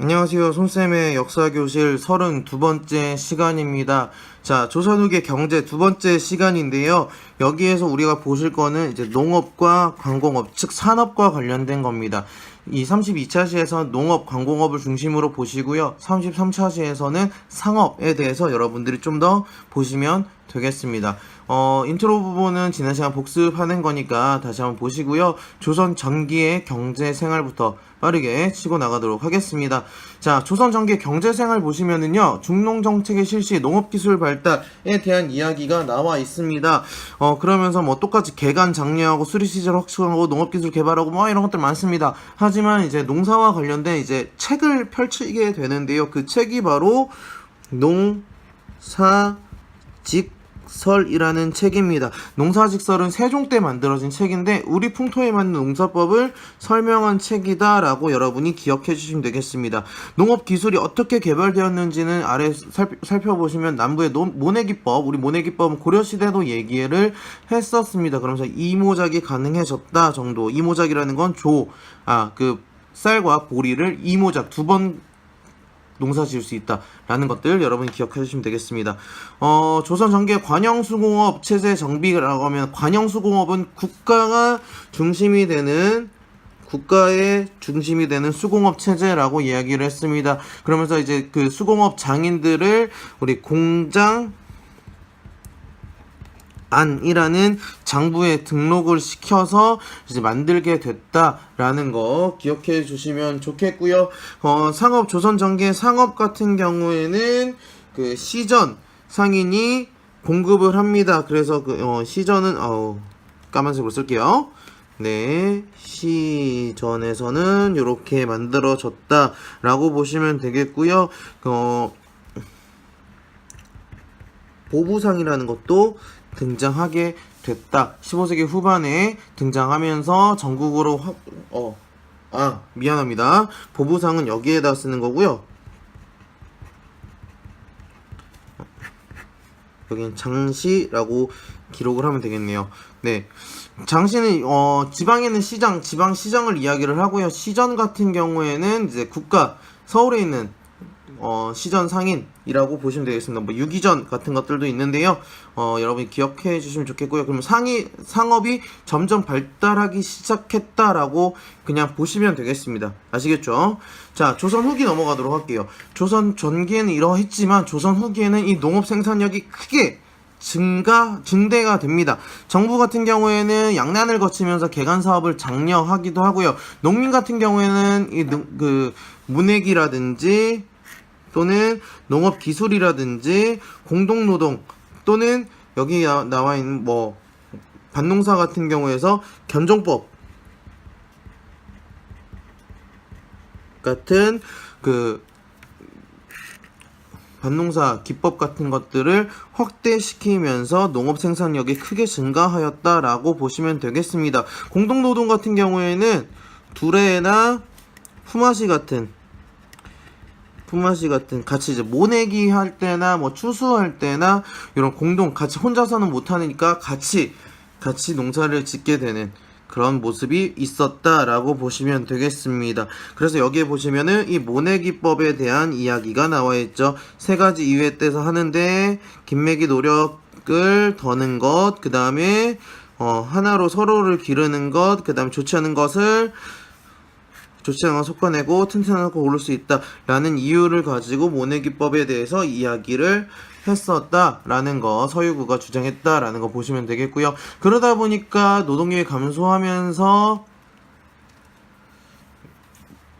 안녕하세요. 손쌤의 역사교실 32번째 시간입니다. 자, 조선 후기 경제 두 번째 시간인데요. 여기에서 우리가 보실 거는 이제 농업과 관공업, 즉 산업과 관련된 겁니다. 이 32차 시에서 농업, 관공업을 중심으로 보시고요. 33차 시에서는 상업에 대해서 여러분들이 좀 더 보시면 되겠습니다. 인트로 부분은 지난 시간 복습하는 거니까 다시 한번 보시고요. 조선 전기의 경제 생활부터 빠르게 치고 나가도록 하겠습니다. 자, 조선 전기 경제 생활 보시면은요, 중농 정책의 실시, 농업 기술 발달에 대한 이야기가 나와 있습니다. 그러면서 뭐 똑같이 개간 장려하고 수리 시설 확충하고 농업 기술 개발하고 뭐 이런 것들 많습니다. 하지만 이제 농사와 관련된 이제 책을 펼치게 되는데요. 그 책이 바로 농사직설이라는 책입니다. 농사직설은 세종 때 만들어진 책인데 우리 풍토에 맞는 농사법을 설명한 책이다 라고 여러분이 기억해 주시면 되겠습니다. 농업 기술이 어떻게 개발되었는지는 아래 살펴보시면 남부의 모내기법, 우리 모내기법은 고려시대도 얘기를 했었습니다. 그러면서 이모작이 가능해졌다 정도. 이모작이라는 건 쌀과 보리를 이모작 두 번 농사 지을 수 있다라는 것들 여러분이 기억해 주시면 되겠습니다. 조선 전기의 관영수공업 체제 정비라고 하면, 관영수공업은 국가의 중심이 되는 수공업 체제라고 이야기를 했습니다. 그러면서 이제 그 수공업 장인들을 우리 공장 안이라는 장부에 등록을 시켜서 이제 만들게 됐다라는 거 기억해 주시면 좋겠고요. 상업, 조선 전기의 상업 같은 경우에는 그 시전 상인이 공급을 합니다. 그래서 시전은 까만색으로 쓸게요. 네, 시전에서는 이렇게 만들어졌다라고 보시면 되겠고요. 보부상이라는 것도 등장하게 됐다. 15세기 후반에 등장하면서 전국으로 미안합니다. 보부상은 여기에다 쓰는 거고요. 여기는 장시라고 기록을 하면 되겠네요. 네. 장시는 지방에는 지방 시장을 이야기를 하고요. 시전 같은 경우에는 이제 서울에 있는 시전 상인이라고 보시면 되겠습니다. 뭐 유기전 같은 것들도 있는데요. 여러분이 기억해 주시면 좋겠고요. 그러면 상업이 점점 발달하기 시작했다라고 그냥 보시면 되겠습니다. 아시겠죠? 자, 조선 후기 넘어가도록 할게요. 조선 전기에는 이러했지만 조선 후기에는 이 농업 생산력이 크게 증대가 됩니다. 정부 같은 경우에는 양난을 거치면서 개간 사업을 장려하기도 하고요. 농민 같은 경우에는 문해기라든지 또는 농업 기술이라든지 공동노동, 또는 여기 나와 있는 밭농사 같은 경우에서 견종법 같은 밭농사 기법 같은 것들을 확대시키면서 농업 생산력이 크게 증가하였다라고 보시면 되겠습니다. 공동노동 같은 경우에는 두레나 품앗이 같은 같이 이제 모내기 할 때나 추수할 때나 이런 같이 혼자서는 못하니까 같이 농사를 짓게 되는 그런 모습이 있었다라고 보시면 되겠습니다. 그래서 여기에 보시면은 이 모내기법에 대한 이야기가 나와 있죠. 세 가지 이유에 대해서 하는데, 김매기 노력을 더는 것, 그 다음에 하나로 서로를 기르는 것, 그 다음에 좋지 않은 것을 솎아내고 튼튼하고 오를 수 있다라는 이유를 가지고 모내기법에 대해서 이야기를 했었다라는 거, 서유구가 주장했다라는 거 보시면 되겠고요. 그러다 보니까 노동력이 감소하면서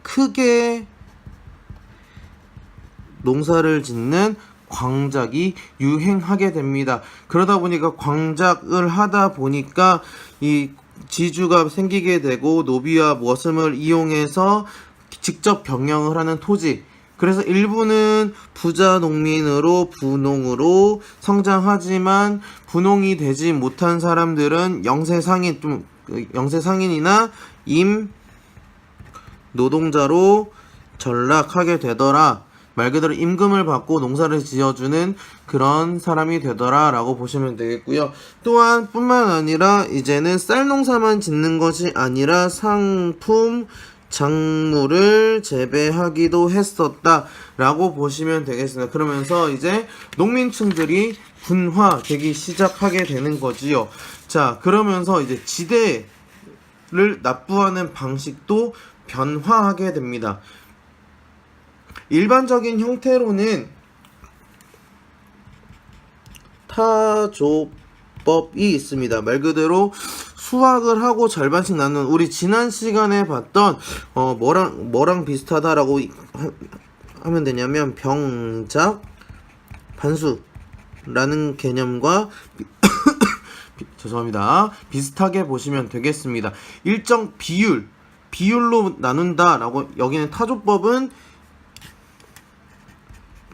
크게 농사를 짓는 광작이 유행하게 됩니다. 그러다 보니까 광작을 하다 보니까 이 지주가 생기게 되고, 노비와 머슴을 이용해서 직접 병영을 하는 토지, 그래서 일부는 부자 농민으로 부농으로 성장하지만 부농이 되지 못한 사람들은 영세상인이나 임 노동자로 전락하게 되더라. 말 그대로 임금을 받고 농사를 지어주는 그런 사람이 되더라 라고 보시면 되겠고요. 또한 뿐만 아니라 이제는 쌀 농사만 짓는 것이 아니라 상품, 작물을 재배하기도 했었다라고 보시면 되겠습니다. 그러면서 이제 농민층들이 분화되기 시작하게 되는 거지요. 자, 그러면서 이제 지대를 납부하는 방식도 변화하게 됩니다. 일반적인 형태로는 타조법이 있습니다. 말 그대로 수확을 하고 절반씩 나눈, 우리 지난 시간에 봤던 뭐랑 비슷하다라고 하면 되냐면 병작 반수라는 개념과 죄송합니다. 비슷하게 보시면 되겠습니다. 일정 비율로 나눈다라고, 여기는 타조법은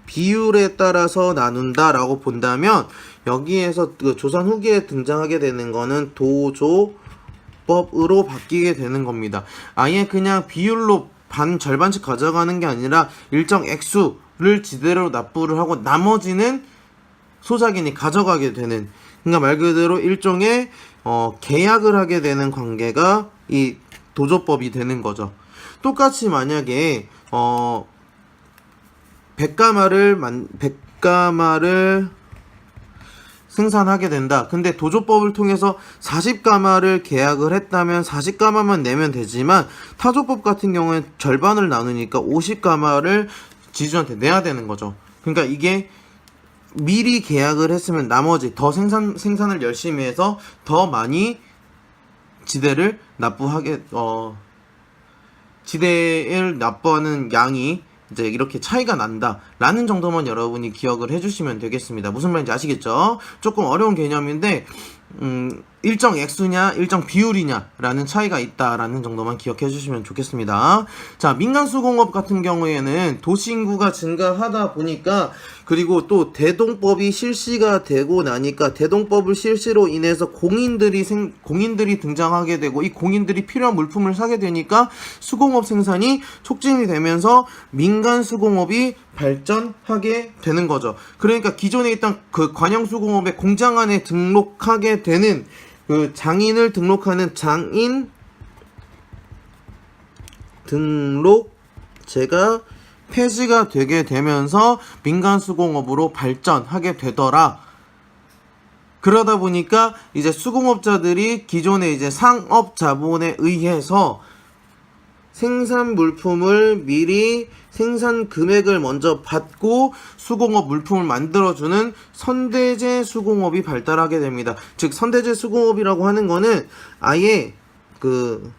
비율에 따라서 나눈다라고 본다면, 여기에서 그 조선 후기에 등장하게 되는 거는 도조법으로 바뀌게 되는 겁니다. 아예 그냥 비율로 절반씩 가져가는 게 아니라 일정 액수를 지대로 납부를 하고 나머지는 소작인이 가져가게 되는, 그러니까 말 그대로 일종의 계약을 하게 되는 관계가 이 도조법이 되는 거죠. 똑같이 만약에 100가마를 생산하게 된다. 근데 도조법을 통해서 40가마를 계약을 했다면 40가마만 내면 되지만, 타조법 같은 경우엔 절반을 나누니까 50가마를 지주한테 내야 되는 거죠. 그러니까 이게 미리 계약을 했으면 나머지 더 생산을 열심히 해서 더 많이 지대를 납부하는 양이 이제 이렇게 차이가 난다라는 정도만 여러분이 기억을 해주시면 되겠습니다. 무슨 말인지 아시겠죠? 조금 어려운 개념인데 일정 액수냐 일정 비율이냐라는 차이가 있다라는 정도만 기억해 주시면 좋겠습니다. 자, 민간수공업 같은 경우에는 도시 인구가 증가하다 보니까, 그리고 또 대동법이 실시가 되고 나니까 대동법을 실시로 인해서 공인들이 등장하게 되고, 이 공인들이 필요한 물품을 사게 되니까 수공업 생산이 촉진이 되면서 민간수공업이 발전하게 되는 거죠. 그러니까 기존에 있던 그 관영수공업의 공장 안에 등록하게 되는 그 장인을 등록하는 장인 등록제가 폐지가 되게 되면서 민간수공업으로 발전하게 되더라. 그러다 보니까 이제 수공업자들이 기존의 이제 상업 자본에 의해서 생산 물품을 미리 생산 금액을 먼저 받고 수공업 물품을 만들어주는 선대제 수공업이 발달하게 됩니다. 즉, 선대제 수공업이라고 하는 거는 아예 그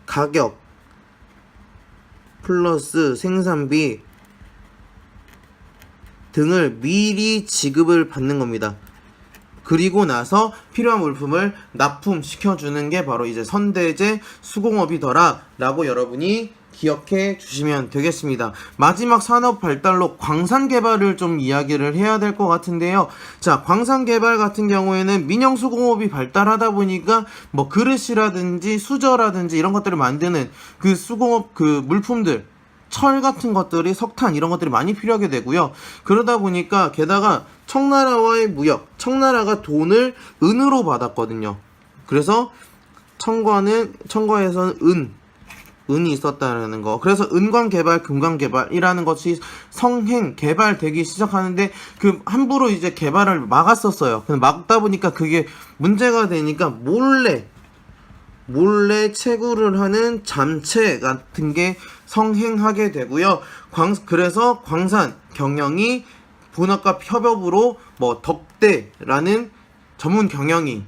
가격 플러스 생산비 등을 미리 지급을 받는 겁니다. 그리고 나서 필요한 물품을 납품시켜주는 게 바로 이제 선대제 수공업이더라 라고 여러분이 기억해 주시면 되겠습니다. 마지막 산업 발달로 광산 개발을 좀 이야기를 해야 될 것 같은데요. 자, 광산 개발 같은 경우에는 민영수공업이 발달하다 보니까 뭐 그릇이라든지 수저라든지 이런 것들을 만드는 그 수공업 그 물품들, 철 같은 것들이, 석탄 이런 것들이 많이 필요하게 되고요. 그러다 보니까 게다가 청나라와의 무역, 청나라가 돈을 은으로 받았거든요. 그래서 청과에서는 은이 있었다라는 거. 그래서 은광 개발, 금광 개발이라는 것이 개발되기 시작하는데, 그 함부로 이제 개발을 막았었어요. 근데 막다 보니까 그게 문제가 되니까 몰래 채굴을 하는 잠체 같은 게 성행하게 되고요. 그래서 광산 경영이 분업과 협업으로 뭐 덕대라는 전문 경영이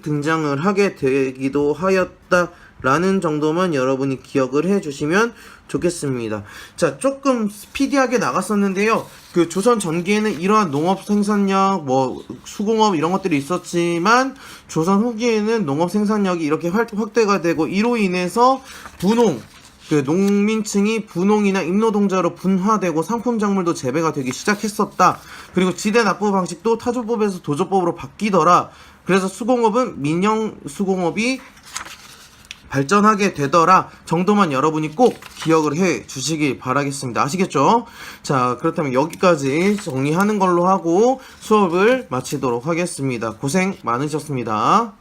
등장을 하게 되기도 하였다라는 정도만 여러분이 기억을 해주시면 좋겠습니다. 자, 조금 스피디하게 나갔었는데요. 그 조선 전기에는 이러한 농업 생산력, 뭐 수공업 이런 것들이 있었지만, 조선 후기에는 농업 생산력이 이렇게 확대가 되고, 이로 인해서 그 농민층이 분홍이나 임노동자로 분화되고 상품 작물도 재배가 되기 시작했었다. 그리고 지대 납부 방식도 타조법에서 도조법으로 바뀌더라. 그래서 수공업은 민영 수공업이 발전하게 되더라 정도만 여러분이 꼭 기억을 해 주시기 바라겠습니다. 아시겠죠? 자, 그렇다면 여기까지 정리하는 걸로 하고 수업을 마치도록 하겠습니다. 고생 많으셨습니다.